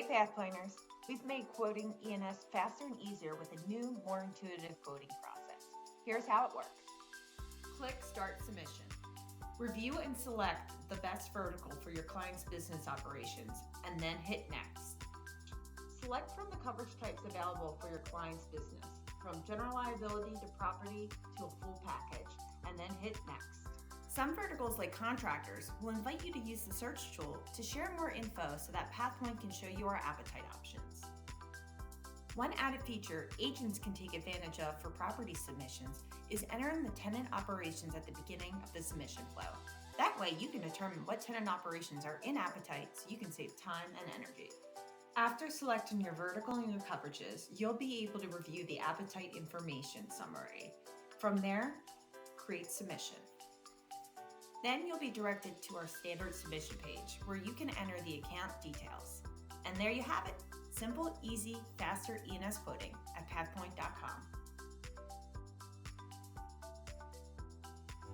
Hey Pathpointers, we've made quoting E&S faster and easier with a new, more intuitive quoting process. Here's how it works. Click Start Submission. Review and select the best vertical for your client's business operations, and then hit Next. Select from the coverage types available for your client's business, from general liability to property to a full package, and then hit Next. Some verticals, like contractors, will invite you to use the search tool to share more info so that Pathpoint can show you our appetite options. One added feature agents can take advantage of for property submissions is entering the tenant operations at the beginning of the submission flow. That way you can determine what tenant operations are in appetite so you can save time and energy. After selecting your vertical and your coverages, you'll be able to review the appetite information summary. From there, create submission. Then you'll be directed to our standard submission page where you can enter the account details. And there you have it. Simple, easy, faster E&S quoting at pathpoint.com.